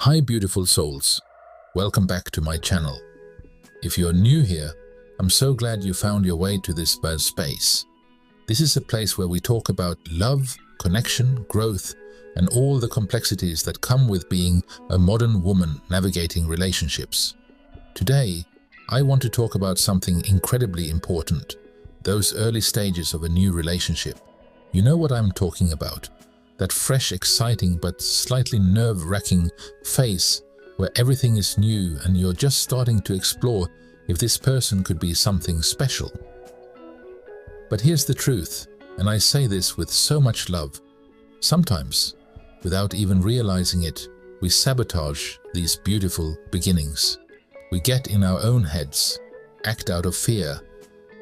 Hi beautiful souls, welcome back to my channel. If you're new here, I'm so glad you found your way to this space. This is a place where we talk about love, connection, growth, and all the complexities that come with being a modern woman navigating relationships. Today, I want to talk about something incredibly important, those early stages of a new relationship. You know what I'm talking about. That fresh, exciting but slightly nerve-wracking phase where everything is new and you're just starting to explore if this person could be something special. But here's the truth, and I say this with so much love. Sometimes, without even realizing it, we sabotage these beautiful beginnings. We get in our own heads, act out of fear,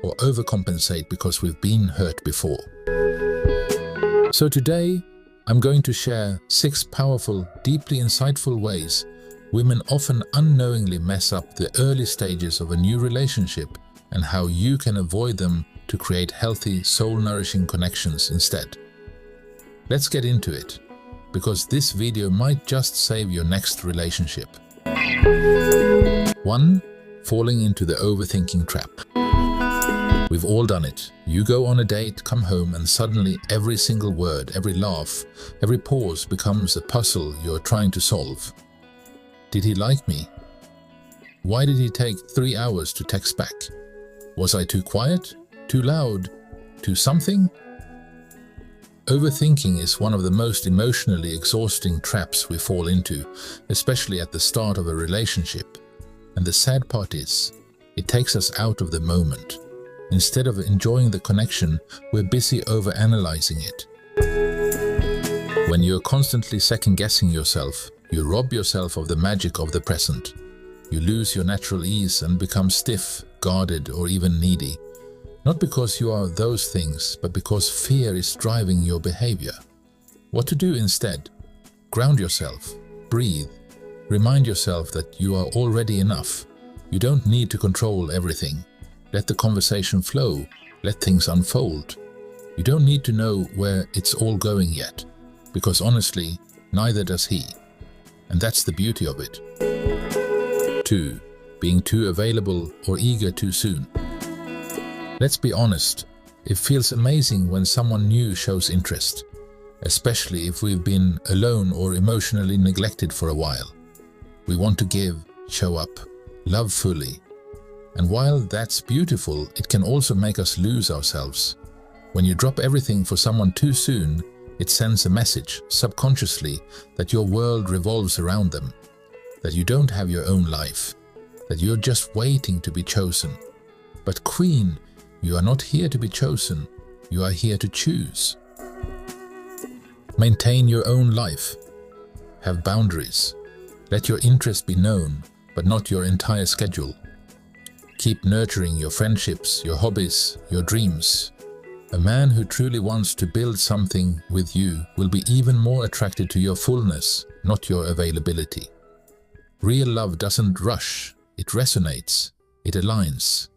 or overcompensate because we've been hurt before. So today, I'm going to share 6 powerful, deeply insightful ways women often unknowingly mess up the early stages of a new relationship and how you can avoid them to create healthy, soul-nourishing connections instead. Let's get into it, because this video might just save your next relationship. 1. Falling into the overthinking trap. We've all done it. You go on a date, come home, and suddenly every single word, every laugh, every pause becomes a puzzle you're trying to solve. Did he like me? Why did he take 3 hours to text back? Was I too quiet? Too loud? Too something? Overthinking is one of the most emotionally exhausting traps we fall into, especially at the start of a relationship. And the sad part is, it takes us out of the moment. Instead of enjoying the connection, we're busy overanalyzing it. When you're constantly second-guessing yourself, you rob yourself of the magic of the present. You lose your natural ease and become stiff, guarded, or even needy. Not because you are those things, but because fear is driving your behavior. What to do instead? Ground yourself, breathe, remind yourself that you are already enough. You don't need to control everything. Let the conversation flow, let things unfold. You don't need to know where it's all going yet, because honestly, neither does he. And that's the beauty of it. 2. Being too available or eager too soon. Let's be honest, it feels amazing when someone new shows interest, especially if we've been alone or emotionally neglected for a while. We want to give, show up, love fully. And while that's beautiful, it can also make us lose ourselves. When you drop everything for someone too soon, it sends a message, subconsciously, that your world revolves around them, that you don't have your own life, that you're just waiting to be chosen. But Queen, you are not here to be chosen, you are here to choose. Maintain your own life. Have boundaries. Let your interest be known, but not your entire schedule. Keep nurturing your friendships, your hobbies, your dreams. A man who truly wants to build something with you will be even more attracted to your fullness, not your availability. Real love doesn't rush, it resonates, it aligns.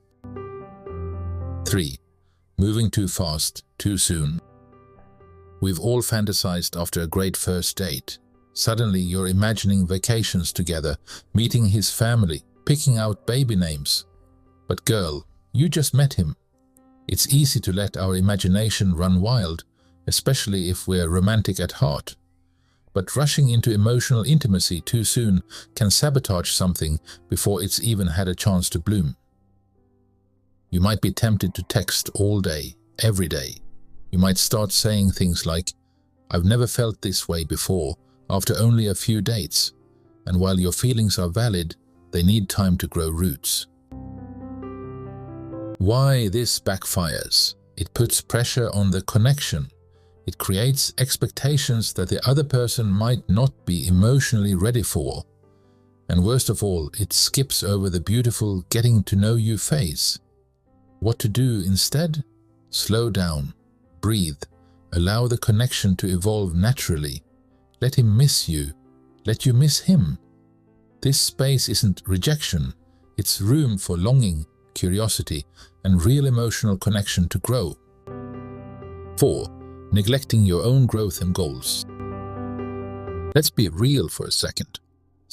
3. Moving too fast, too soon. We've all fantasized after a great first date. Suddenly you're imagining vacations together, meeting his family, picking out baby names. But girl, you just met him. It's easy to let our imagination run wild, especially if we're romantic at heart. But rushing into emotional intimacy too soon can sabotage something before it's even had a chance to bloom. You might be tempted to text all day, every day. You might start saying things like, "I've never felt this way before," after only a few dates. And while your feelings are valid, they need time to grow roots. Why this backfires? It puts pressure on the connection. It creates expectations that the other person might not be emotionally ready for. And worst of all, it skips over the beautiful getting to know you phase. What to do instead? Slow down, breathe, allow the connection to evolve naturally. Let him miss you, let you miss him. This space isn't rejection, it's room for longing, curiosity, and real emotional connection to grow. 4. Neglecting your own growth and goals. Let's be real for a second.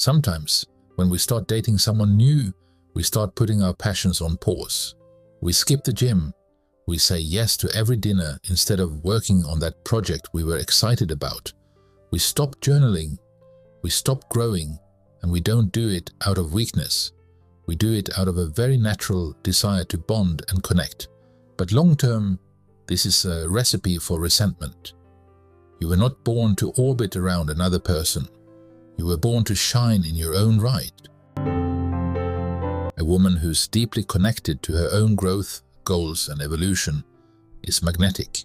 Sometimes, when we start dating someone new, we start putting our passions on pause. We skip the gym. We say yes to every dinner instead of working on that project we were excited about. We stop journaling. We stop growing, and we don't do it out of weakness. We do it out of a very natural desire to bond and connect. But long term, this is a recipe for resentment. You were not born to orbit around another person. You were born to shine in your own right. A woman who's deeply connected to her own growth, goals, and evolution is magnetic.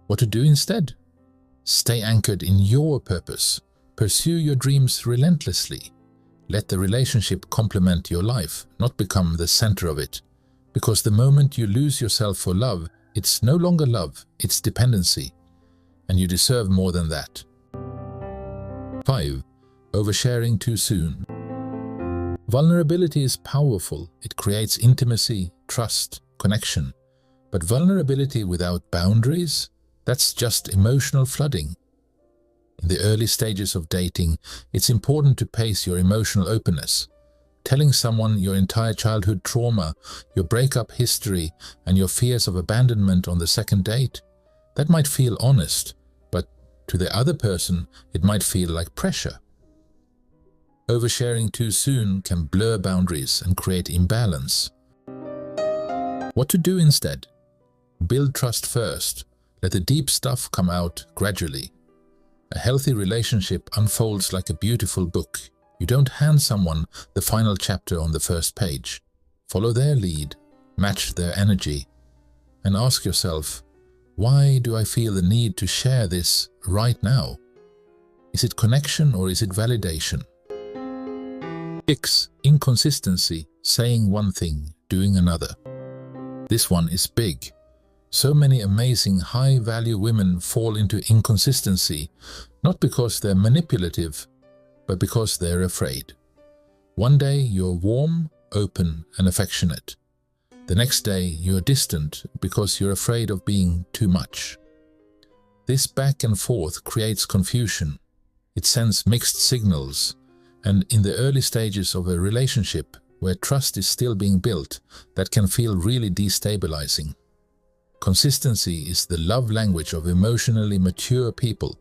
What to do instead? Stay anchored in your purpose. Pursue your dreams relentlessly. Let the relationship complement your life, not become the center of it. Because the moment you lose yourself for love, it's no longer love, it's dependency. And you deserve more than that. 5. Oversharing too soon. Vulnerability is powerful. It creates intimacy, trust, connection. But vulnerability without boundaries? That's just emotional flooding. In the early stages of dating, it's important to pace your emotional openness. Telling someone your entire childhood trauma, your breakup history, and your fears of abandonment on the second date, that might feel honest, but to the other person, it might feel like pressure. Oversharing too soon can blur boundaries and create imbalance. What to do instead? Build trust first. Let the deep stuff come out gradually. A healthy relationship unfolds like a beautiful book. You don't hand someone the final chapter on the first page. Follow their lead, match their energy, and ask yourself, why do I feel the need to share this right now? Is it connection or is it validation? 6. Inconsistency, saying one thing, doing another. This one is big. So many amazing high-value women fall into inconsistency, not because they're manipulative, but because they're afraid. One day you're warm, open, and affectionate. The next day you're distant because you're afraid of being too much. This back and forth creates confusion. It sends mixed signals, and in the early stages of a relationship, where trust is still being built, that can feel really destabilizing. Consistency is the love language of emotionally mature people.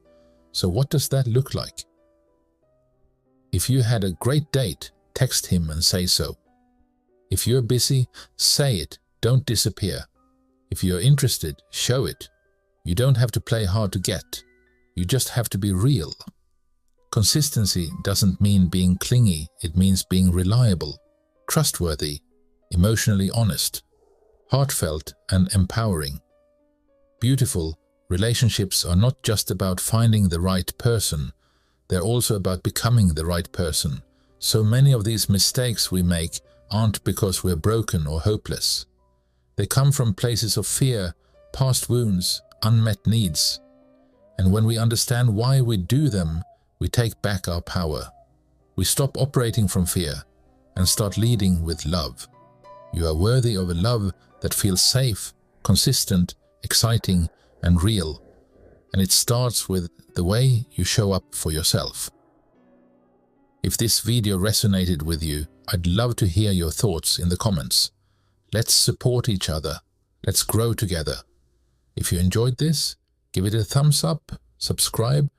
So what does that look like? If you had a great date, text him and say so. If you're busy, say it, don't disappear. If you're interested, show it. You don't have to play hard to get. You just have to be real. Consistency doesn't mean being clingy, it means being reliable, trustworthy, emotionally honest, heartfelt, and empowering. Beautiful relationships are not just about finding the right person, they're also about becoming the right person. So many of these mistakes we make aren't because we're broken or hopeless. They come from places of fear, past wounds, unmet needs. And when we understand why we do them, we take back our power. We stop operating from fear and start leading with love. You are worthy of a love that feels safe, consistent, exciting, and real. And it starts with the way you show up for yourself. If this video resonated with you, I'd love to hear your thoughts in the comments. Let's support each other. Let's grow together. If you enjoyed this, give it a thumbs up, subscribe,